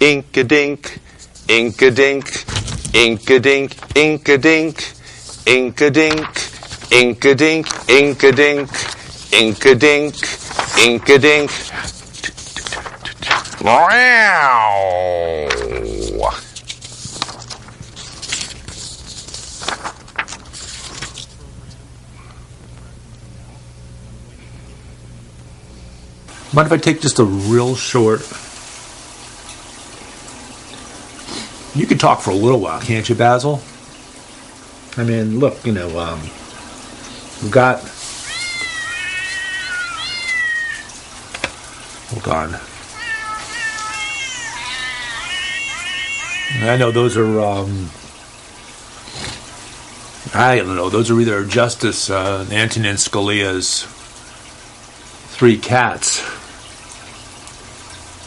ink-a-dink, ink-a-dink, ink-a-dink, ink-a-dink, ink-a-dink, ink-a-dink, ink-a-dink, ink-a-dink, ink-a-dink. Wow. Mind if I take just a real short... You can talk for a little while, can't you, Basil? I mean, look, we've got... Hold on. I know those are, I don't know, those are either Justice Antonin Scalia's 3 cats.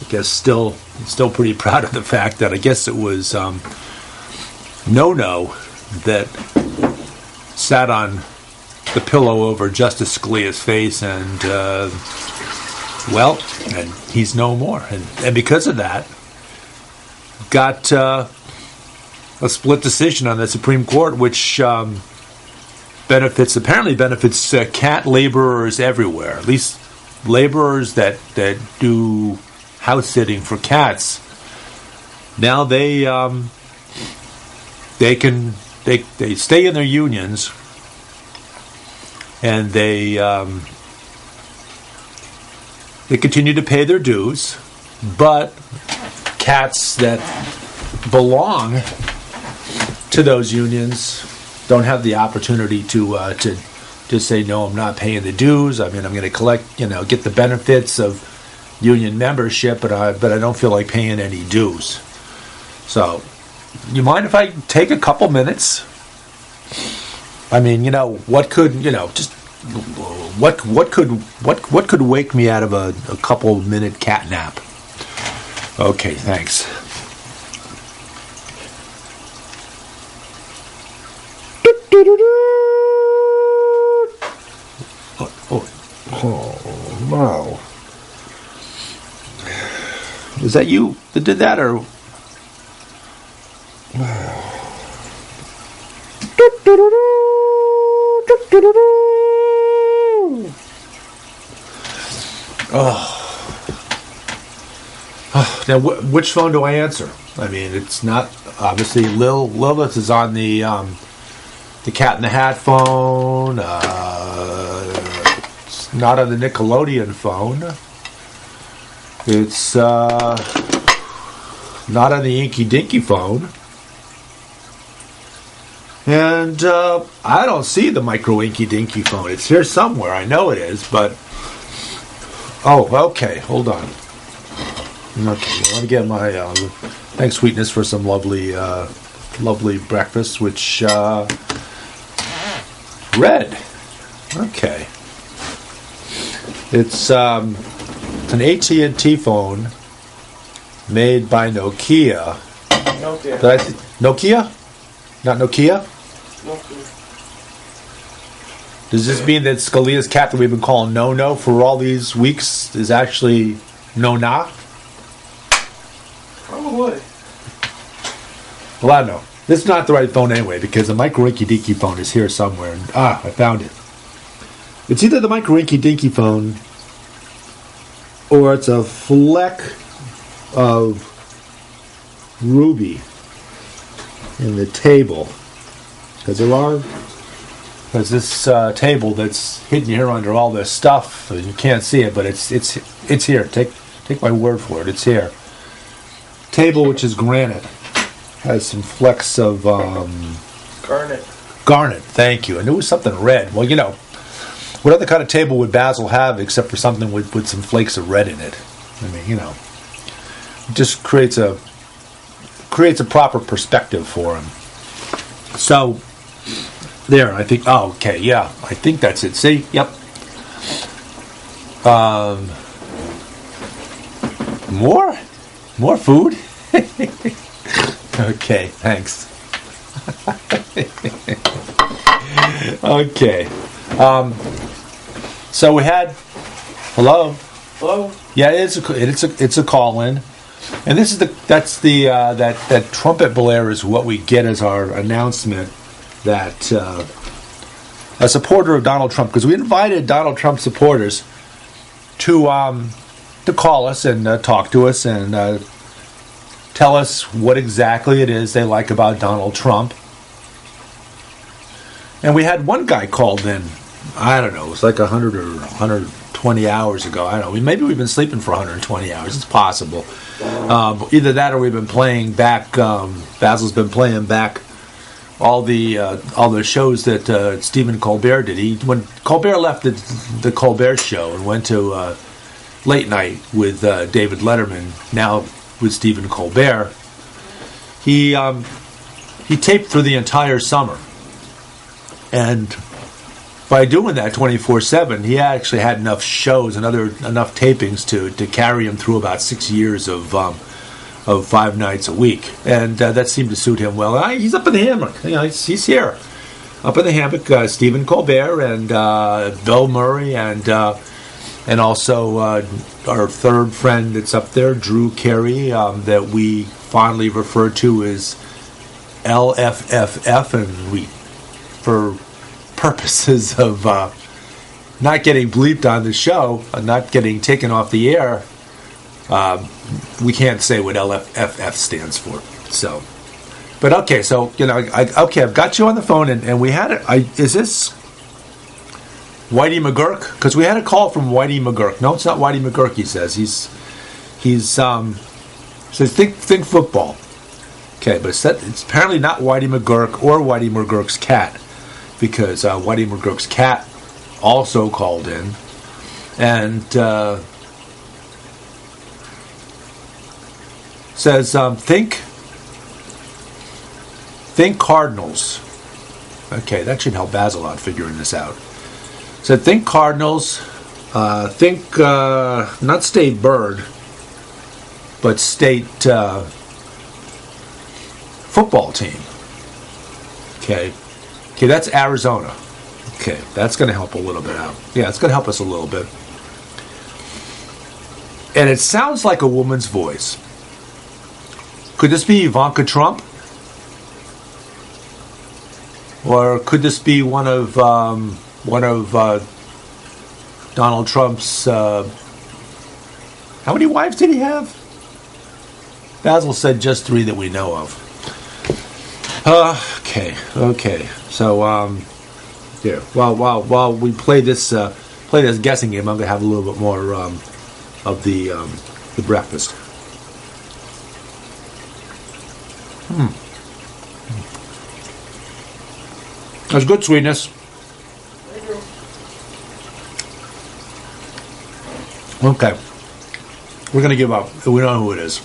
I guess still pretty proud of the fact that I guess it was No-No that sat on the pillow over Justice Scalia's face, and and he's no more, and because of that, got a split decision on the Supreme Court, which benefits cat laborers everywhere, at least laborers that do house sitting for cats. Now they stay in their unions, and they continue to pay their dues, but cats that belong to those unions don't have the opportunity to say, no, I'm not paying the dues. I mean, I'm going to collect, get the benefits of union membership, but I don't feel like paying any dues. So, you mind if I take a couple minutes? I mean, what could wake me out of a couple minute cat nap? Okay, thanks. Oh, wow. Was that you that did that, or? Now, which phone do I answer? I mean, it's not obviously Lilith is on the Cat in the Hat phone. It's not on the Nickelodeon phone. It's not on the Inky Dinky phone. And I don't see the Micro Inky Dinky phone. It's here somewhere. I know it is, but... Oh, okay. Hold on. Okay, let me get my... thanks, Sweetness, for some lovely breakfast, which... red. Okay. It's an AT&T phone made by Nokia. Nokia? Not Nokia? Nokia. Does this mean that Scalia's cat that we've been calling No-No for all these weeks is actually No-Na? Probably. Well, I don't know. This is not the right phone anyway, because the Micro Inky Dinky phone is here somewhere. I found it. It's either the Micro Inky Dinky phone or it's a fleck of ruby in the table. Because this table that's hidden here under all this stuff, you can't see it, but it's here. Take my word for it. It's here. Table, which is granite, has some flecks of Garnet. Garnet. Thank you. And it was something red. Well, what other kind of table would Basil have except for something with some flakes of red in it? I mean, it just creates a proper perspective for him. So, there, I think, okay, yeah, I think that's it. See? Yep. More food? Okay, thanks. Okay. So we had... Hello? Hello? Yeah, it's a call-in. And this is that trumpet blare is what we get as our announcement that a supporter of Donald Trump, because we invited Donald Trump supporters to call us and talk to us and tell us what exactly it is they like about Donald Trump. And we had one guy called in, I don't know, it was like 100 or 120 hours ago. I don't know. Maybe we've been sleeping for 120 hours. It's possible. Either that or we've been playing back. Basil's been playing back all the shows that Stephen Colbert did. When Colbert left the Colbert Show and went to Late Night with David Letterman, now with Stephen Colbert, he taped for the entire summer, and by doing that 24/7, he actually had enough shows and enough tapings to carry him through about 6 years of 5 nights a week, and that seemed to suit him well. He's up in the hammock. He's here, up in the hammock. Stephen Colbert and Bill Murray and also our third friend that's up there, Drew Carey, that we fondly refer to as LFFF, and we, for purposes of not getting bleeped on the show, not getting taken off the air, we can't say what LFFF stands for. So, but okay, so I've got you on the phone, and we had it. Is this Whitey McGurk? Because we had a call from Whitey McGurk. No, it's not Whitey McGurk. He says he's says think football. Okay, but it's apparently not Whitey McGurk or Whitey McGurk's cat, because Whitey McGurk's cat also called in, and says think Cardinals. Okay, that should help Basil out figuring this out. So think Cardinals, think not State Bird, but State football team. Okay, that's Arizona. Okay, that's going to help a little bit out. Yeah, it's going to help us a little bit. And it sounds like a woman's voice. Could this be Ivanka Trump? Or could this be one of Donald Trump's? How many wives did he have? Basil said just 3 that we know of. Okay. So yeah. While we play this guessing game, I'm gonna have a little bit more of the breakfast. That's good, sweetness. Okay. We're going to give up. We know who it is.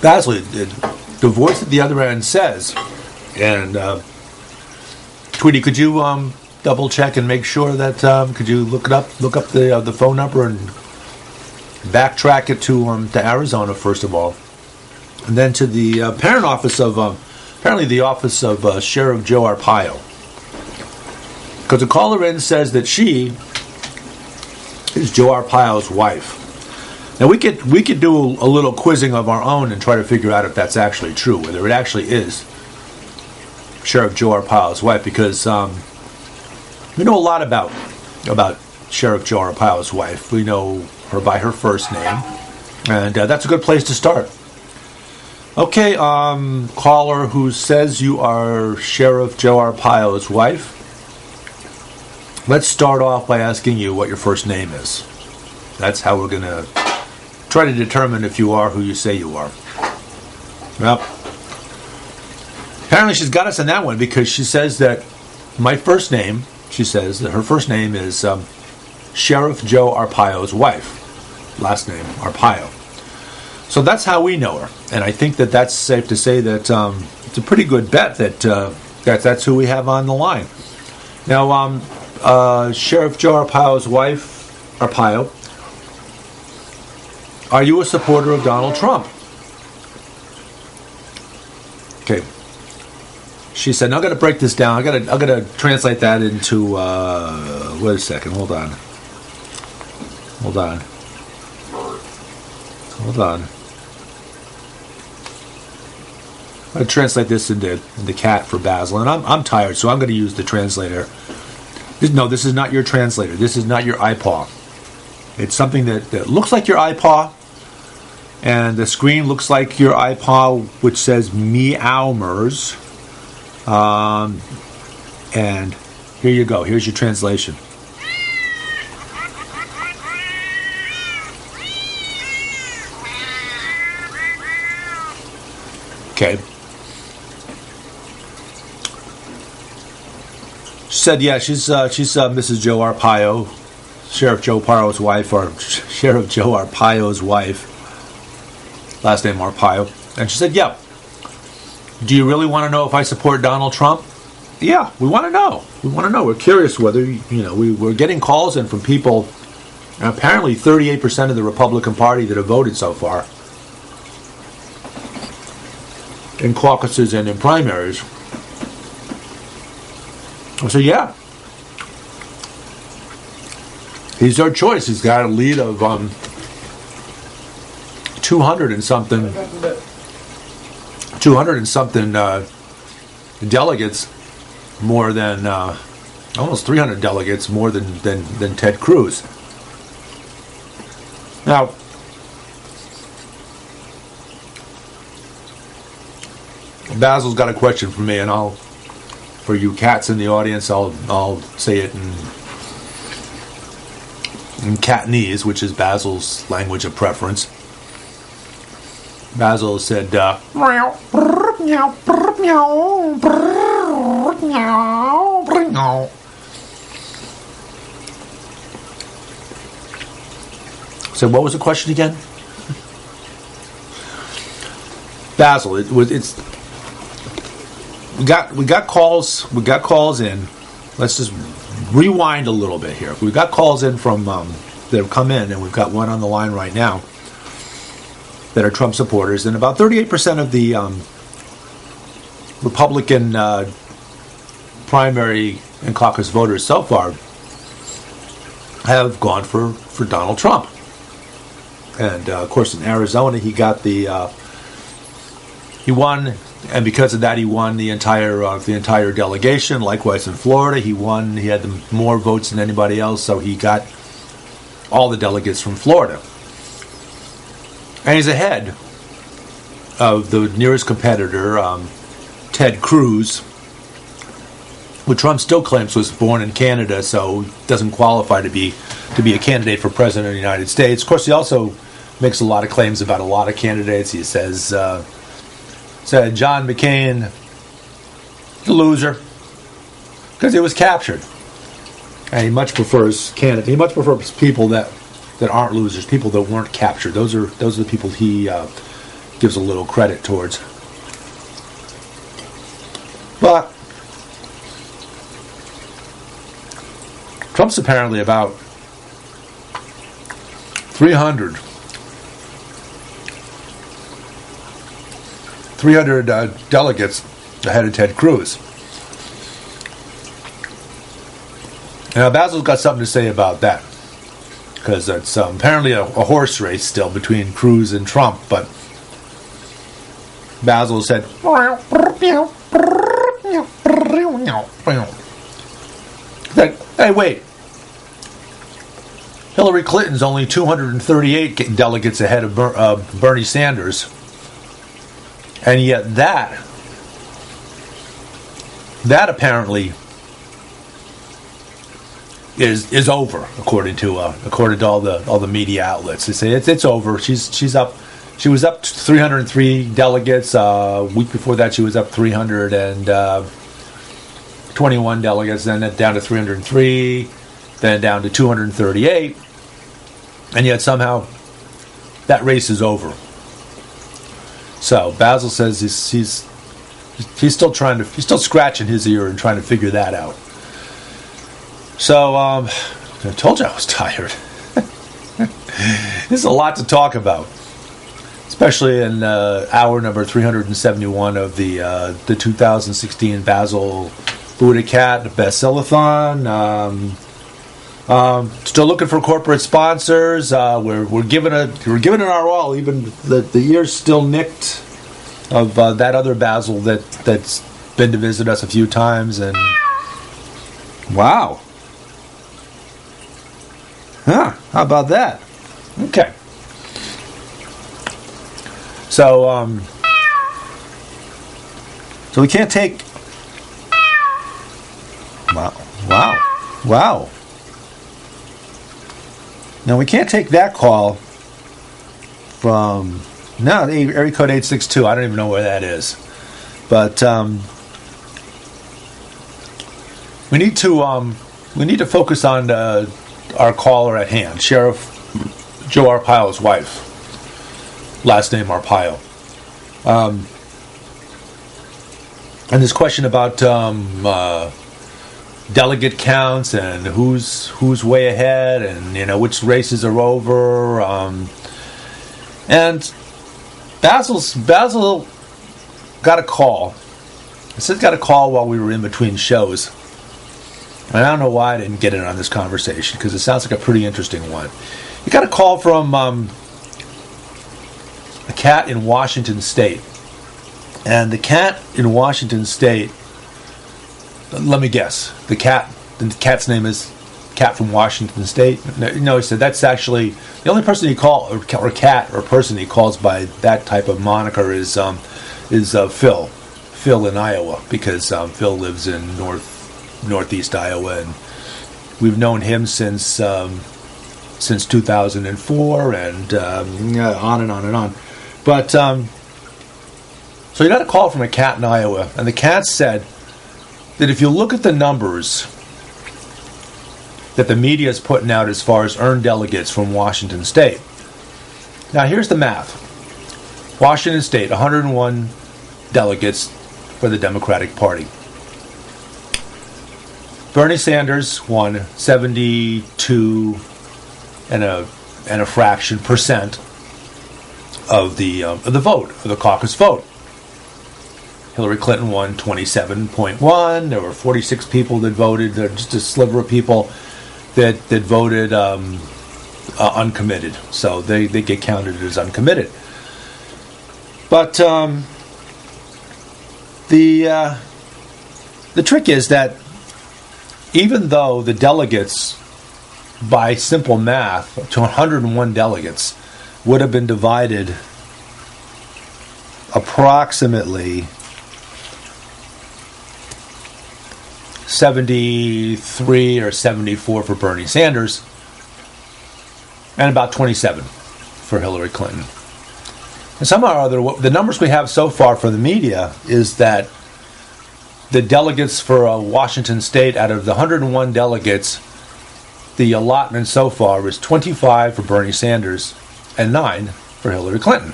Basil, the voice at the other end says, and Tweety, could you double check and make sure that, could you look up the phone number and backtrack it to Arizona, first of all, and then to the parent office of, apparently the office of Sheriff Joe Arpaio. Because the caller in says that she is Joe Arpaio's wife. Now we could do a little quizzing of our own and try to figure out if that's actually true, whether it actually is Sheriff Joe Arpaio's wife, because we know a lot about Sheriff Joe Arpaio's wife. We know her by her first name, and that's a good place to start. Okay, caller who says you are Sheriff Joe Arpaio's wife. Let's start off by asking you what your first name is. That's how we're going to try to determine if you are who you say you are. Well, apparently she's got us in that one, because she says that my first name, she says that her first name is Sheriff Joe Arpaio's wife. Last name, Arpaio. So that's how we know her. And I think that that's safe to say that it's a pretty good bet that that's who we have on the line. Now, Sheriff Joe Arpaio's wife, Arpaio, are you a supporter of Donald Trump? Okay. She said, now I got to break this down. I got to translate that into, wait a second, hold on. Hold on. I translate this into cat for Basil, and I'm tired, so I'm going to use the translator. No, this is not your translator. This is not your iPaw. It's something that looks like your iPaw, and the screen looks like your iPaw, which says Meowmers. And here you go. Here's your translation. Okay. She said, yeah, she's Mrs. Joe Arpaio, Sheriff Joe Arpaio's wife, or Sheriff Joe Arpaio's wife. Last name Arpaio. And she said, yeah. Do you really want to know if I support Donald Trump? Yeah, we want to know. We want to know. We're curious whether, we're getting calls in from people, apparently 38% of the Republican Party that have voted so far, in caucuses and in primaries. So yeah, he's our choice. He's got a lead of 200 and something delegates, more than almost 300 delegates more than Ted Cruz. Now, Basil's got a question for me, and for you cats in the audience, I'll say it in Catnese, which is Basil's language of preference. Basil said, so what was the question again? Basil, we got calls in. Let's just rewind a little bit here. We got calls in from that have come in, and we've got one on the line right now that are Trump supporters, and about 38% of the Republican primary and caucus voters so far have gone for Donald Trump. And of course, in Arizona, he won, and because of that, he won the entire delegation. Likewise, in Florida, he won. He had more votes than anybody else, so he got all the delegates from Florida. And he's ahead of the nearest competitor, Ted Cruz, who Trump still claims was born in Canada, so doesn't qualify to be a candidate for president of the United States. Of course, he also makes a lot of claims about a lot of candidates. He says John McCain, the loser, because he was captured, and he much prefers Canada. He much prefers people that aren't losers, people that weren't captured. Those are the people he gives a little credit towards. But Trump's apparently about 300 delegates ahead of Ted Cruz. Now, Basil's got something to say about that, because it's apparently a horse race still between Cruz and Trump, but Basil said, hey, wait. Hillary Clinton's only 238 delegates ahead of Bernie Sanders. And yet that apparently is over, according to all the media outlets. They say it's over. She's up. She was up 303 delegates. A week before that, she was up 321 delegates. Then down to 303. Then down to 238. And yet somehow that race is over. So Basil says he's still scratching his ear and trying to figure that out. So I told you I was tired. There's a lot to talk about, especially in hour number 371 of the 2016 Basil BuddhaCat Basil-Athon. Still looking for corporate sponsors. We're giving it our all. Even the ear's still nicked of that other Basil that's been to visit us a few times. And wow, how about that? Okay. So so we can't take. Wow. Now we can't take that call from area code 862. I don't even know where that is, but we need to focus on our caller at hand, Sheriff Joe Arpaio's wife, last name Arpaio, and this question about delegate counts and who's way ahead, and which races are over, and Basil got a call. It said got a call while we were in between shows, and I don't know why I didn't get in on this conversation, because it sounds like a pretty interesting one. He got a call from a cat in Washington State, and the cat in Washington State. Let me guess. The cat's name is Cat from Washington State. No, he said that's actually the only person he calls, or cat or person he calls by that type of moniker is Phil. Phil in Iowa, because Phil lives in northeast Iowa, and we've known him since 2004, and on and on and on. But so he got a call from a cat in Iowa, and the cat said that if you look at the numbers that the media is putting out as far as earned delegates from Washington State. Now here's the math. Washington State, 101 delegates for the Democratic Party. Bernie Sanders won 72 and a fraction percent of the vote, of the caucus vote. Hillary Clinton won 27.1. There were 46 people that voted. Just a sliver of people that voted uncommitted. So they get counted as uncommitted. But the trick is that even though the delegates, by simple math, to 101 delegates, would have been divided approximately 73 or 74 for Bernie Sanders, and about 27 for Hillary Clinton. And somehow or other, the numbers we have so far from the media is that the delegates for Washington State, out of the 101 delegates, the allotment so far is 25 for Bernie Sanders and 9 for Hillary Clinton.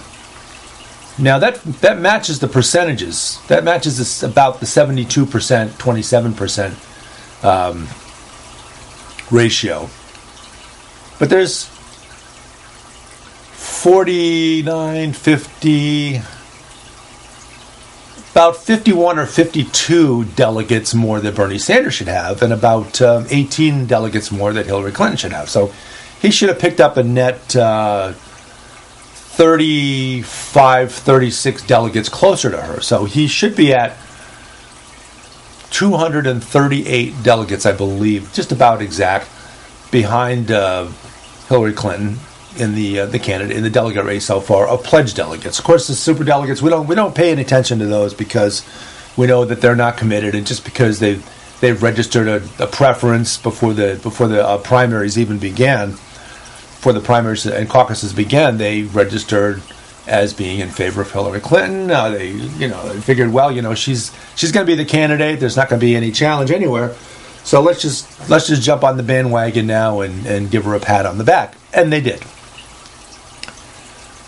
Now that matches the percentages. That matches about the 72%, 27% ratio. But there's 49, 50, about 51 or 52 delegates more that Bernie Sanders should have, and about 18 delegates more that Hillary Clinton should have. So he should have picked up a net 35, 36 delegates closer to her. So he should be at 238 delegates, I believe, just about exact, behind Hillary Clinton in the candidate in the delegate race so far of pledged delegates. Of course, the super delegates, we don't pay any attention to those because we know that they're not committed, and just because they've registered a preference before the primaries even began. Before the primaries and caucuses began, they registered as being in favor of Hillary Clinton. They figured, well, she's going to be the candidate. There's not going to be any challenge anywhere. So let's just jump on the bandwagon now and give her a pat on the back, and they did.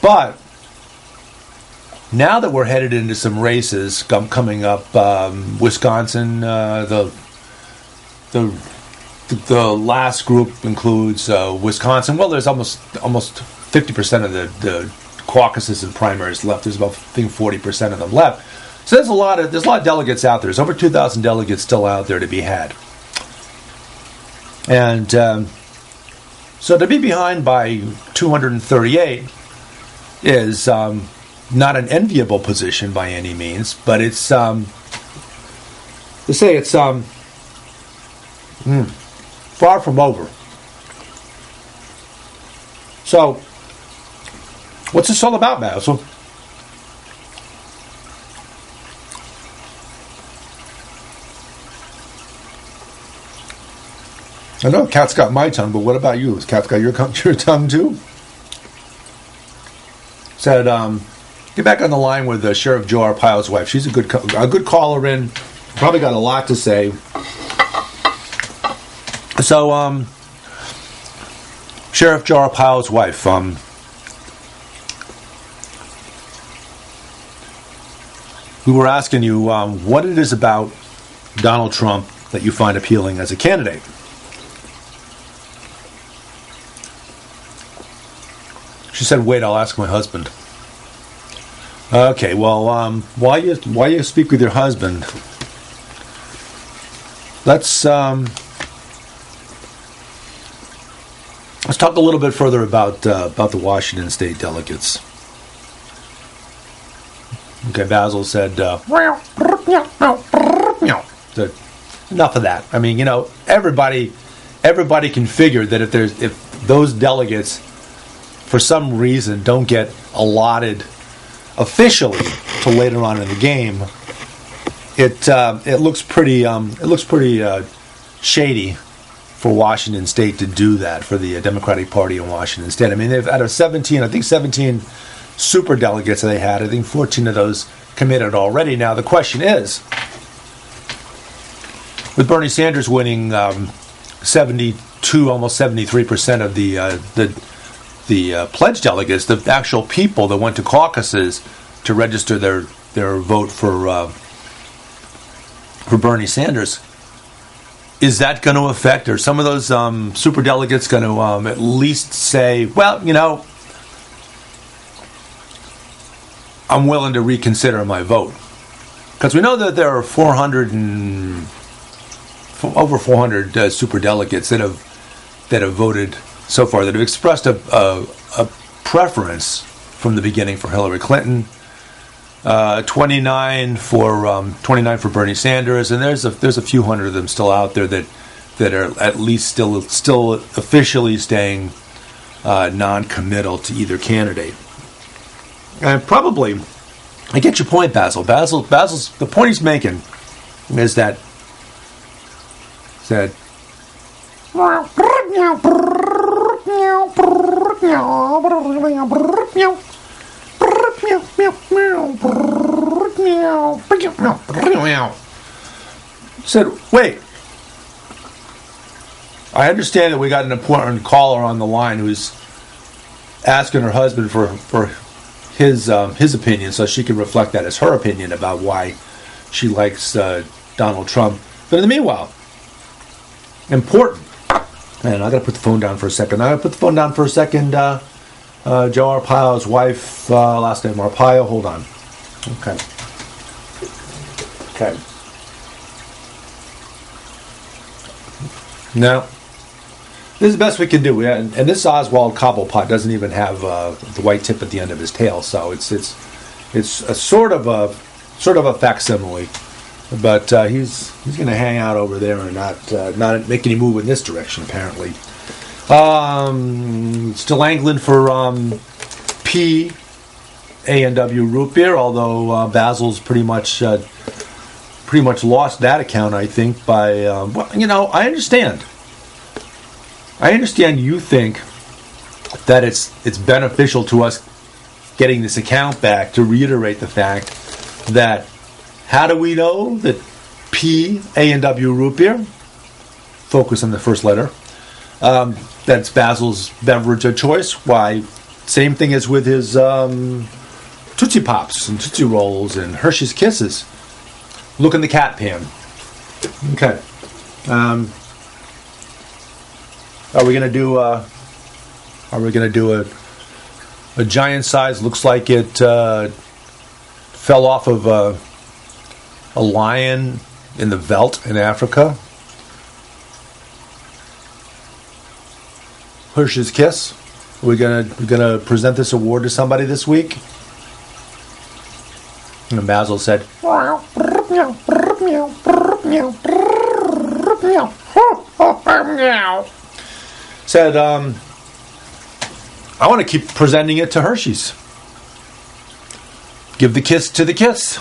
But now that we're headed into some races coming up, Wisconsin, the last group includes Wisconsin. Well, there's almost 50% of the caucuses and primaries left. There's about, I think, 40% of them left. So there's a lot of delegates out there. There's over 2,000 delegates still out there to be had. And so to be behind by 238 is not an enviable position by any means, but it's to say it's far from over. So, what's this all about, Basil? I know Cat's got my tongue, but what about you? Has Cat's got your tongue too? Said, get back on the line with Sheriff Joe Arpaio's wife. She's a good caller in. Probably got a lot to say. So, Sheriff Joe Arpaio's wife. We were asking you what it is about Donald Trump that you find appealing as a candidate. She said, "Wait, I'll ask my husband." Okay, well, while you speak with your husband, let's talk a little bit further about the Washington State delegates. Okay, Basil said, enough of that. I mean, everybody can figure that if those delegates for some reason don't get allotted officially till later on in the game, it looks pretty shady for Washington State to do that, for the Democratic Party in Washington State. I mean, they've out of 17 super delegates they had, I think 14 of those committed already. Now the question is, with Bernie Sanders winning 72, almost 73% of the pledge delegates, the actual people that went to caucuses to register their vote for Bernie Sanders, is that going to affect, or some of those super delegates going to at least say, well, I'm willing to reconsider my vote? Because we know that there are over 400 super delegates that have voted so far, that have expressed a preference from the beginning for Hillary Clinton. 29 for Bernie Sanders, and there's a few hundred of them still out there that are at least still officially staying non-committal to either candidate. And probably, I get your point, Basil. Basil's the point he's making is that said, wait, I understand that we got an important caller on the line who's asking her husband for his opinion, so she can reflect that as her opinion about why she likes Donald Trump. But in the meanwhile, important, and I got to put the phone down for a second. Joe Arpaio's wife, last name Arpaio. Hold on. Okay. Now, this is the best we can do. And this Oswald Cobblepot doesn't even have the white tip at the end of his tail, so it's a sort of a facsimile. But he's going to hang out over there and not make any move in this direction, apparently. Still angling for P, A, and W root beer, although Basil's pretty much lost that account, I think, by... I understand. I understand you think that it's beneficial to us getting this account back to reiterate the fact that, how do we know that P, A, and W root beer, focus on the first letter, that's Basil's beverage of choice? Why, same thing as with his Tootsie Pops and Tootsie Rolls and Hershey's Kisses. Look in the cat pan. Okay. Are we gonna do a giant size? Looks like it fell off of a lion in the veldt in Africa. Hirsch's Kiss. We're gonna present this award to somebody this week. And Basil said, said, I want to keep presenting it to Hershey's. Give the kiss to the kiss.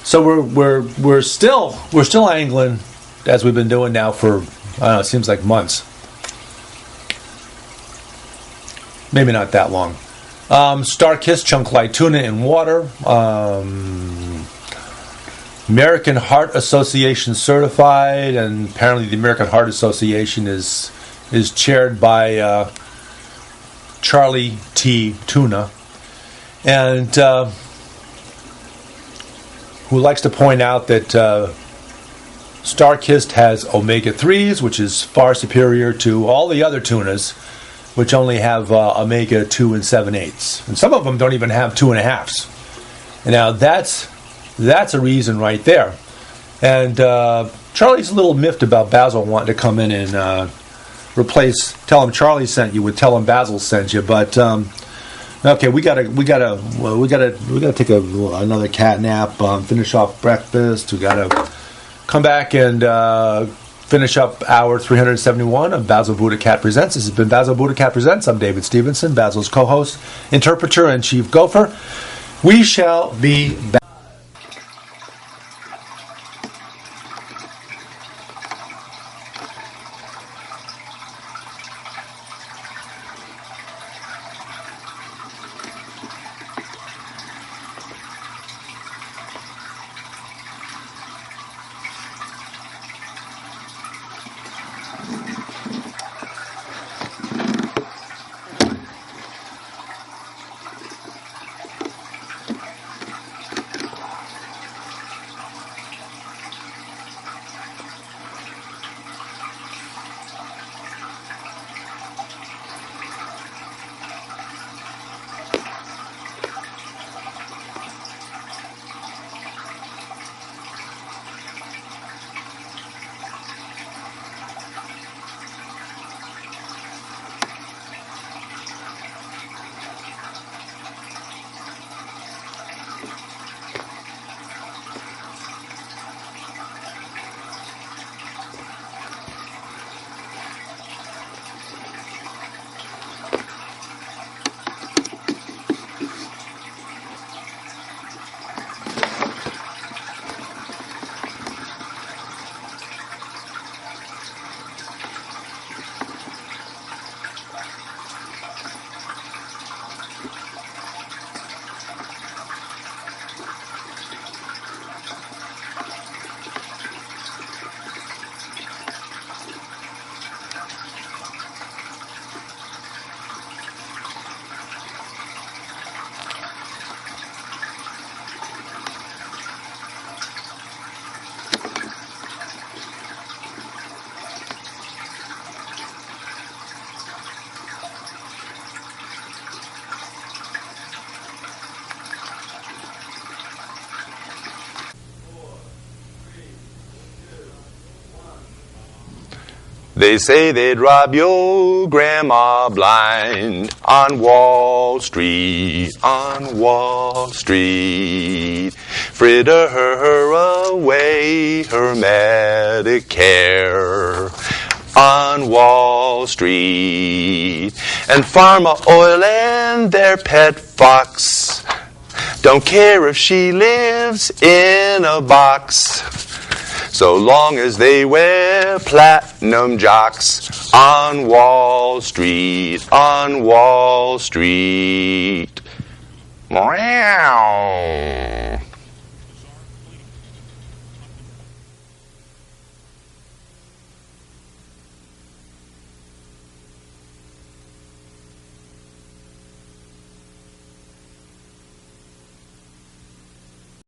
So we're still angling, as we've been doing now for, I don't know, it seems like months. Maybe not that long. Star Kiss chunk light tuna in water. American Heart Association certified, and apparently the American Heart Association is chaired by Charlie T. Tuna, and who likes to point out that Star-Kissed has omega-3s, which is far superior to all the other tunas, which only have omega-2 and 7/8. And some of them don't even have 2.5s. And now that's a reason right there. And Charlie's a little miffed about Basil wanting to come in and tell him Charlie sent you, would tell him Basil sent you. But okay, we gotta take another cat nap, finish off breakfast. We gotta come back and finish up hour 371 of Basil BuddhaCat Presents. This has been Basil BuddhaCat Presents. I'm David Stevenson, Basil's co-host, interpreter, and chief gopher. We shall be back. They say they'd rob your grandma blind on Wall Street, on Wall Street. Fritter her away her Medicare on Wall Street. And Pharma Oil and their pet fox don't care if she lives in a box, so long as they wear platinum jocks on Wall Street, on Wall Street. Meow.